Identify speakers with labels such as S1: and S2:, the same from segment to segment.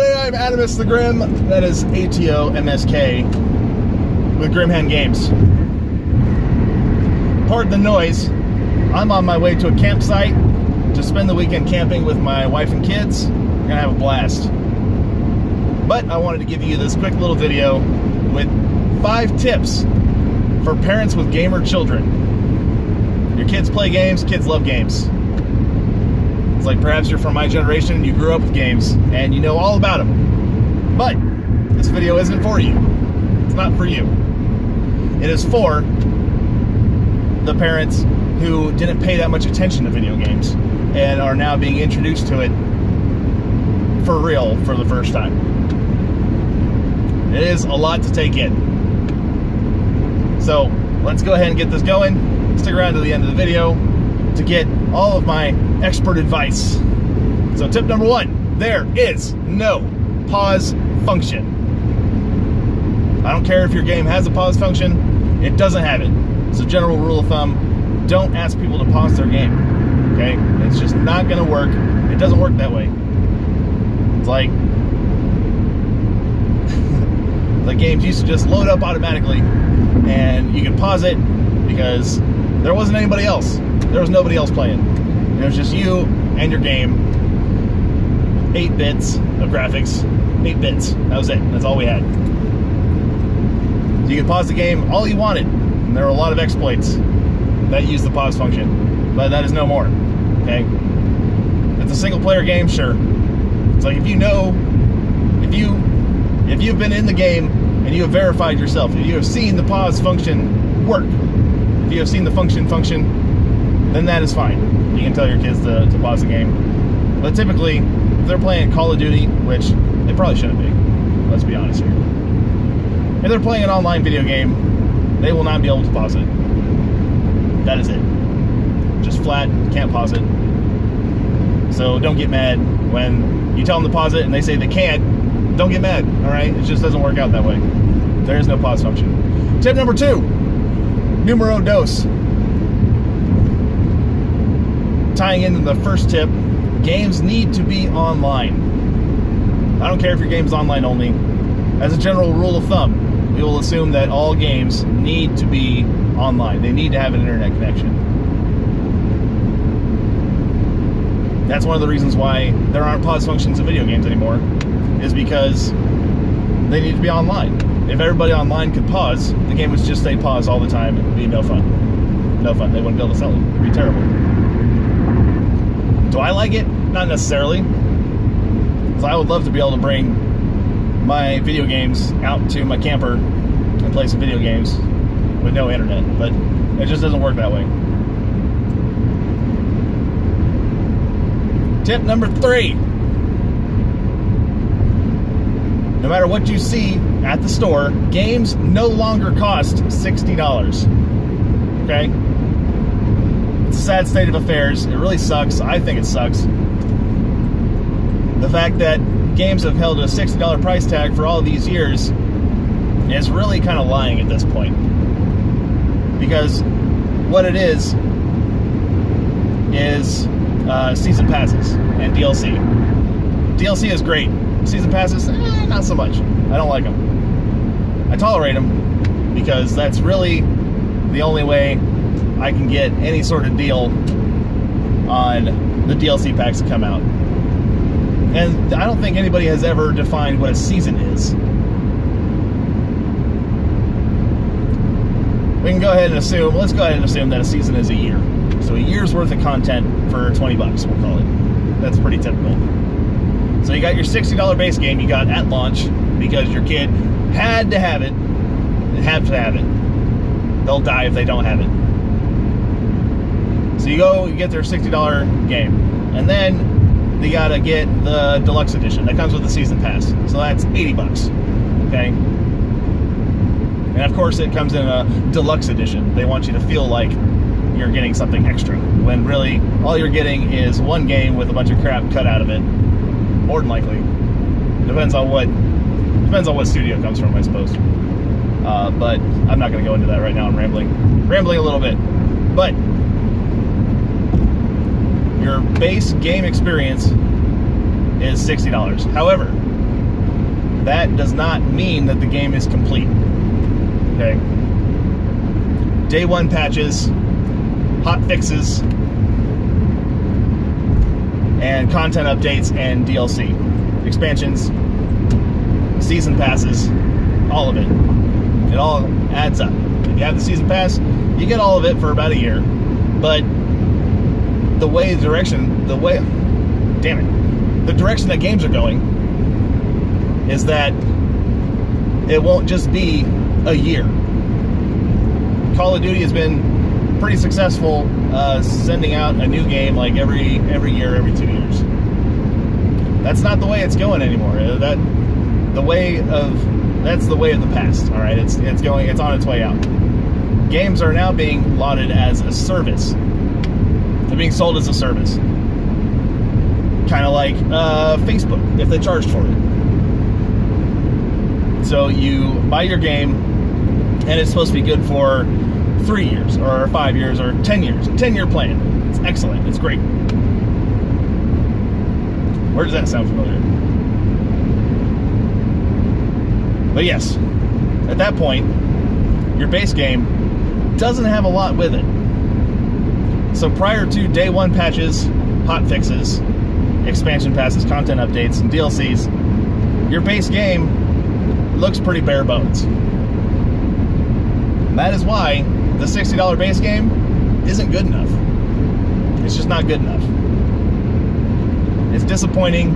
S1: everybody, I'm Adamus the Grim. That is ATOMSK with Grimhand Games. Pardon the noise. I'm on my way to a campsite to spend the weekend camping with my wife and kids. We're gonna have a blast. But I wanted to give you this quick little video with 5 tips for parents with gamer children. Your kids play games, kids love games. It's like perhaps you're from my generation, you grew up with games, and you know all about them. But this video isn't for you. It's not for you. It is for the parents who didn't pay that much attention to video games and are now being introduced to it for real for the first time. It is a lot to take in. So let's go ahead and get this going. Stick around to the end of the video to get all of my expert advice. So tip number 1, there is no pause function. I don't care if your game has a pause function, it doesn't have it. It's a general rule of thumb, don't ask people to pause their game, okay? It's just not gonna work. It doesn't work that way. It's like the games used to just load up automatically and you could pause it because there wasn't anybody else. There was nobody else playing. It was just you and your game. 8 bits of graphics. 8 bits. That was it. That's all we had. So you could pause the game all you wanted. And there were a lot of exploits that used the pause function. But that is no more. Okay? If it's a single player game, sure. It's like if you've been in the game and you have verified yourself, if you have seen the pause function work, if you have seen the function, then that is fine. You can tell your kids to pause the game. But typically, if they're playing Call of Duty, which they probably shouldn't be, let's be honest here. If they're playing an online video game, they will not be able to pause it. That is it. Just flat, can't pause it. So don't get mad when you tell them to pause it and they say they can't. Don't get mad, alright? It just doesn't work out that way. There is no pause function. Tip number 2, numero dos. Tying into the first tip, games need to be online. I don't care if your game's online only. As a general rule of thumb, we will assume that all games need to be online. They need to have an internet connection. That's one of the reasons why there aren't pause functions in video games anymore, is because they need to be online. If everybody online could pause, the game would just stay paused all the time. It would be no fun. No fun. They wouldn't be able to sell it. It would be terrible. Do I like it? Not necessarily. Because I would love to be able to bring my video games out to my camper and play some video games with no internet, but it just doesn't work that way. Tip number 3. No matter what you see at the store, games no longer cost $60. Okay? It's a sad state of affairs. It really sucks. I think it sucks. The fact that games have held a $60 price tag for all these years is really kind of lying at this point. Because what it is season passes and DLC. DLC is great. Season passes, not so much. I don't like them. I tolerate them because that's really the only way I can get any sort of deal on the DLC packs that come out. And I don't think anybody has ever defined what a season is. Let's go ahead and assume that a season is a year. So a year's worth of content for $20, we'll call it. That's pretty typical. So you got your $60 base game you got at launch because your kid had to have it. They have to have it. They'll die if they don't have it. So you get their $60 game. And then they gotta get the deluxe edition. That comes with the season pass. So that's $80. Okay? And of course it comes in a deluxe edition. They want you to feel like you're getting something extra, when really all you're getting is one game with a bunch of crap cut out of it. More than likely. Depends on what studio it comes from, I suppose. But I'm not going to go into that right now. I'm rambling a little bit. But your base game experience is $60. However, that does not mean that the game is complete. Okay. Day one patches, hot fixes, and content updates and DLC, expansions, season passes, all of it. It all adds up. If you have the season pass, you get all of it for about a year. But the direction that games are going is that it won't just be a year. Call of Duty has been pretty successful sending out a new game like every year, every 2 years. That's not the way it's going anymore. That's the way of the past. All right, it's on its way out. Games are now being lauded as a service. They're being sold as a service. Kind of like Facebook, if they charged for it. So you buy your game, and it's supposed to be good for 3 years, or 5 years, or 10 years. A 10-year plan. It's excellent. It's great. Where does that sound familiar? But yes, at that point, your base game doesn't have a lot with it. So prior to day one patches, hot fixes, expansion passes, content updates, and DLCs, your base game looks pretty bare bones. And that is why the $60 base game isn't good enough. It's just not good enough. It's disappointing.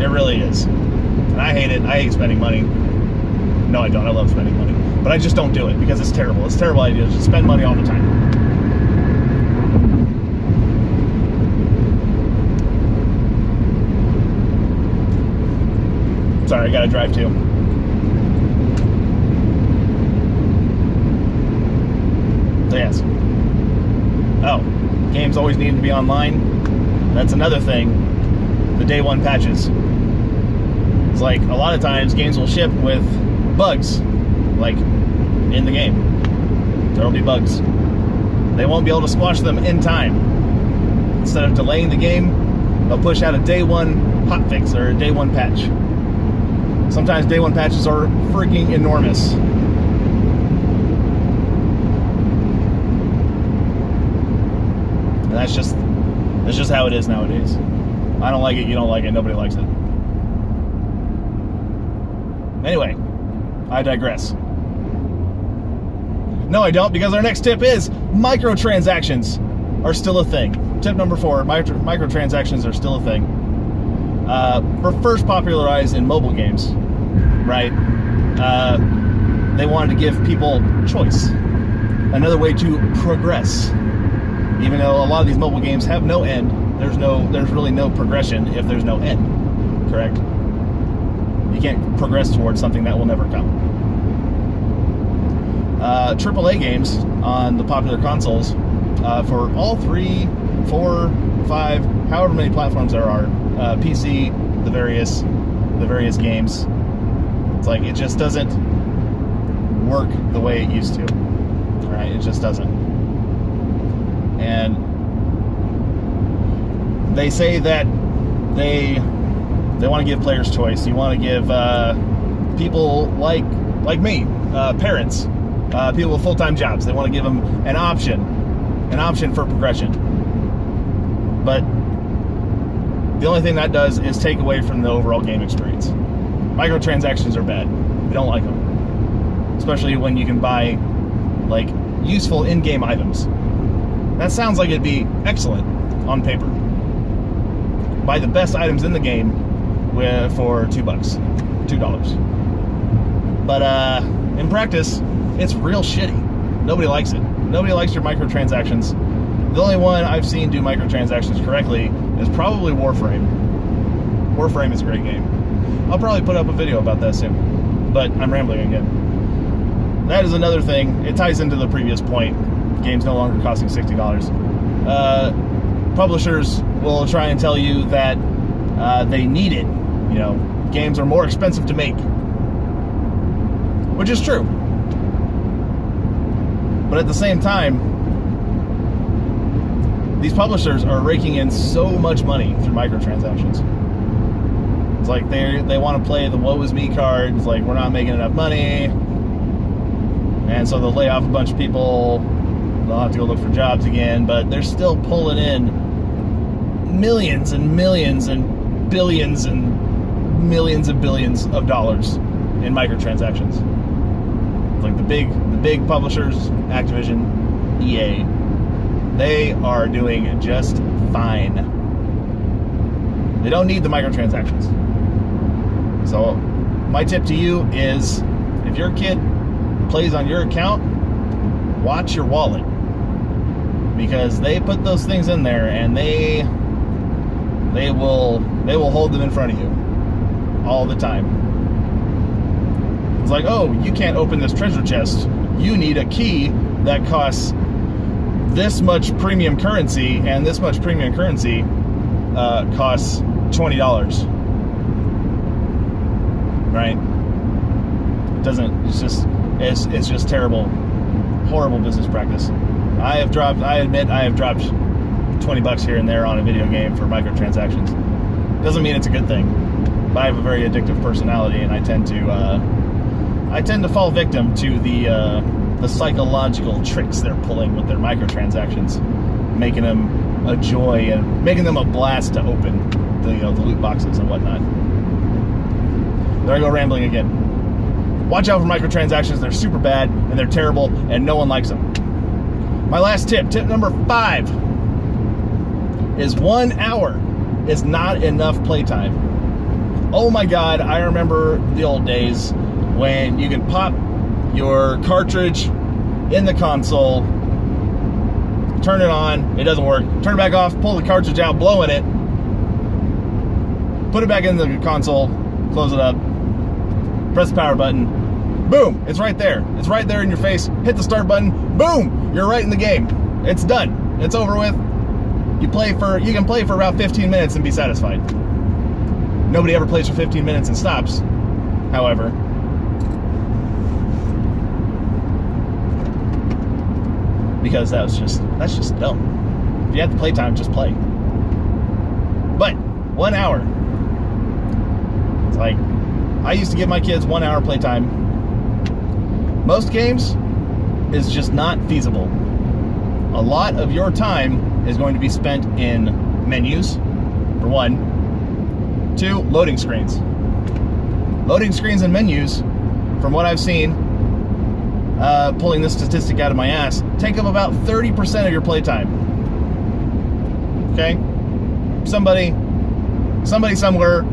S1: It really is. And I hate it. I hate spending money. No, I don't. I love spending money. But I just don't do it because it's terrible. It's a terrible idea to just spend money all the time. Sorry, I gotta drive too. So yes. Oh, games always need to be online. That's another thing. The day one patches. It's like a lot of times games will ship with bugs, like in the game. There'll be bugs. They won't be able to squash them in time. Instead of delaying the game, they'll push out a day one hotfix or a day one patch. Sometimes day one patches are freaking enormous. And that's just how it is nowadays. I don't like it, you don't like it, nobody likes it. Anyway, I digress. No, I don't, because our next tip is microtransactions are still a thing. Tip number 4, microtransactions are still a thing. Were first popularized in mobile games, right? They wanted to give people choice, another way to progress. Even though a lot of these mobile games have no end, there's really no progression if there's no end, correct? You can't progress towards something that will never come. AAA games on the popular consoles for all 3, 4, 5, however many platforms there are, PC, the various games. It's like it just doesn't work the way it used to. All right, it just doesn't. And they say that they want to give players choice. You want to give people like me, parents, people with full-time jobs. They want to give them an option for progression. But the only thing that does is take away from the overall game experience. Microtransactions are bad. We don't like them, especially when you can buy like useful in-game items. That sounds like it'd be excellent on paper. Buy the best items in the game for $2. But in practice, it's real shitty. Nobody likes it. Nobody likes your microtransactions. The only one I've seen do microtransactions correctly is probably Warframe. Warframe is a great game. I'll probably put up a video about that soon. But I'm rambling again. That is another thing. It ties into the previous point. Games no longer costing $60. Publishers will try and tell you that they need it. You know, games are more expensive to make, which is true. But at the same time, these publishers are raking in so much money through microtransactions. It's like they want to play the woe is me card. It's like, we're not making enough money, and so they'll lay off a bunch of people. They'll have to go look for jobs again, but they're still pulling in millions and millions and billions and millions and billions of dollars in microtransactions. Like the big publishers, Activision, EA, they are doing just fine. They don't need the microtransactions. So my tip to you is, if your kid plays on your account, watch your wallet, because they put those things in there, and they will hold them in front of you all the time. It's like, oh, you can't open this treasure chest. You need a key that costs this much premium currency, and this much premium currency costs $20. Right? It doesn't. It's just terrible, horrible business practice. I admit I have dropped $20 here and there on a video game for microtransactions. Doesn't mean it's a good thing, but I have a very addictive personality, and I tend to fall victim to the psychological tricks they're pulling with their microtransactions, making them a joy and making them a blast to open the loot boxes and whatnot. There I go rambling again. Watch out for microtransactions. They're super bad, and they're terrible, and no one likes them. My last tip number 5, is 1 hour is not enough playtime. Oh my God, I remember the old days when you could pop your cartridge in the console, turn it on, it doesn't work, turn it back off, pull the cartridge out, blow in it, put it back in the console, close it up, press the power button, boom, it's right there. It's right there in your face. Hit the start button, boom, you're right in the game. It's done. It's over with. You can play for about 15 minutes and be satisfied. Nobody ever plays for 15 minutes and stops, however. Because that's just dumb. If you have the playtime, just play. But 1 hour. It's like, I used to give my kids 1 hour playtime. Most games is just not feasible. A lot of your time is going to be spent in menus, for one. 2, loading screens. Loading screens and menus, from what I've seen, pulling this statistic out of my ass, take up about 30% of your playtime. Okay? Somebody somewhere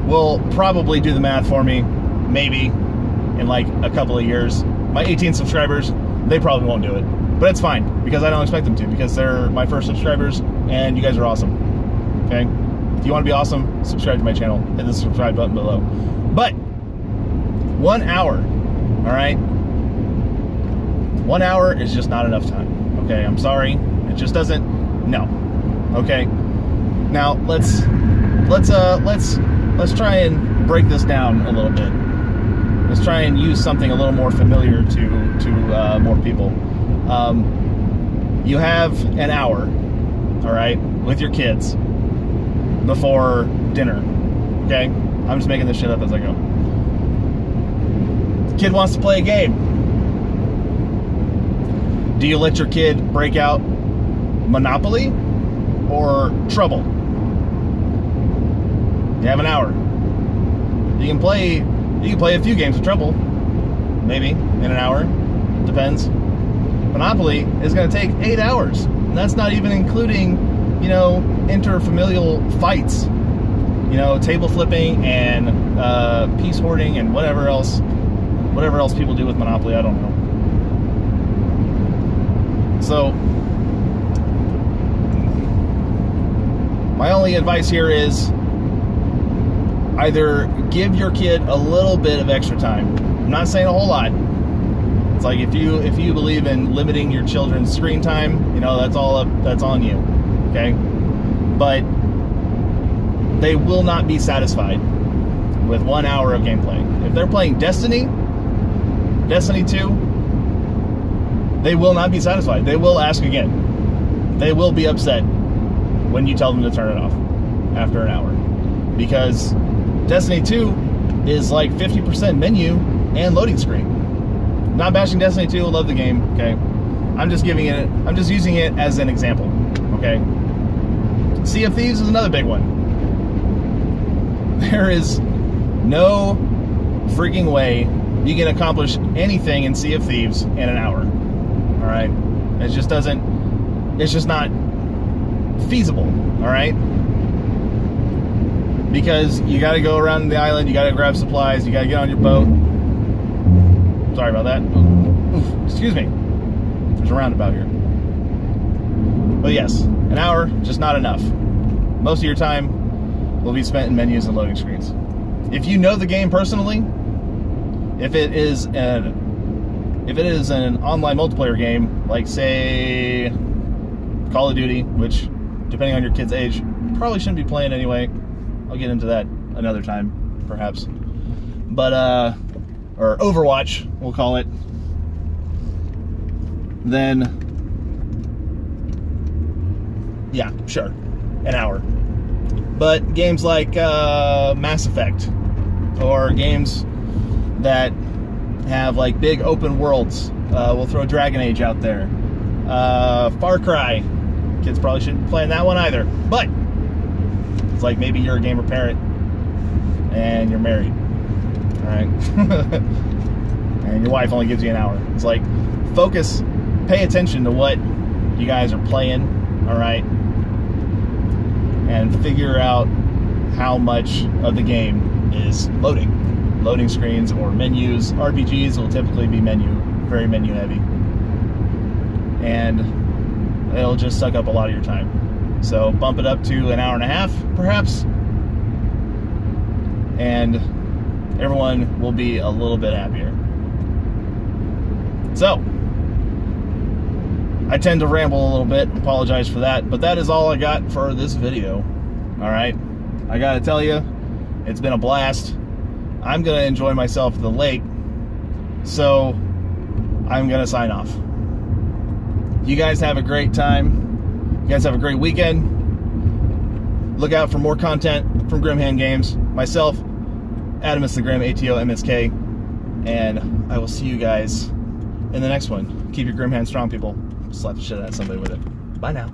S1: will probably do the math for me, maybe, in like a couple of years. My 18 subscribers, they probably won't do it. But it's fine, because I don't expect them to, because they're my first subscribers, and you guys are awesome. Okay? If you want to be awesome, subscribe to my channel. Hit the subscribe button below. But 1 hour, all right? 1 hour is just not enough time. Okay, I'm sorry. It just doesn't. No. Okay. Now let's try and break this down a little bit. Let's try and use something a little more familiar to more people. You have an hour, all right, with your kids before dinner. Okay, I'm just making this shit up as I go. The kid wants to play a game. Do you let your kid break out Monopoly or Trouble? You have an hour. You can play a few games of Trouble, maybe in an hour. Depends. Monopoly is going to take 8 hours, and that's not even including, interfamilial fights, table flipping and piece hoarding and whatever else people do with Monopoly. I don't know. So, my only advice here is either give your kid a little bit of extra time. I'm not saying a whole lot. It's like if you believe in limiting your children's screen time, that's on you. Okay? But they will not be satisfied with 1 hour of gameplay. If they're playing Destiny 2, they will not be satisfied. They will ask again. They will be upset when you tell them to turn it off after an hour. because Destiny 2 is like 50% menu and loading screen. Not bashing Destiny 2, love the game, okay? I'm just using it as an example, okay? Sea of Thieves is another big one. There is no freaking way you can accomplish anything in Sea of Thieves in an hour. All right? It's just not feasible, all right? Because you got to go around the island, you got to grab supplies, you got to get on your boat. Sorry about that. Oof, excuse me. There's a roundabout here. But yes, an hour, just not enough. Most of your time will be spent in menus and loading screens. If you know the game personally, if it is an online multiplayer game, like say Call of Duty, which depending on your kid's age, probably shouldn't be playing anyway. I'll get into that another time, perhaps. But or Overwatch, we'll call it. Then yeah, sure, an hour. But games like Mass Effect, or games that have like big open worlds, we'll throw Dragon Age out there. Far Cry, kids probably shouldn't be playing that one either. But it's like maybe you're a gamer parent and you're married, all right? And your wife only gives you an hour. It's like, focus, pay attention to what you guys are playing, all right? And figure out how much of the game is loading screens or menus. RPGs will typically be very menu heavy, and it'll just suck up a lot of your time. So bump it up to an hour and a half, perhaps, and everyone will be a little bit happier. So I tend to ramble a little bit, apologize for that, but that is all I got for this video. All right, I gotta tell you, it's been a blast. I'm gonna enjoy myself at the lake, so I'm gonna sign off. You guys have a great time. You guys have a great weekend. Look out for more content from Grim Hand Games. Myself, Adamus the Grim, ATO MSK, and I will see you guys in the next one. Keep your Grim Hand strong, people. Slap the shit out of somebody with it. Bye now.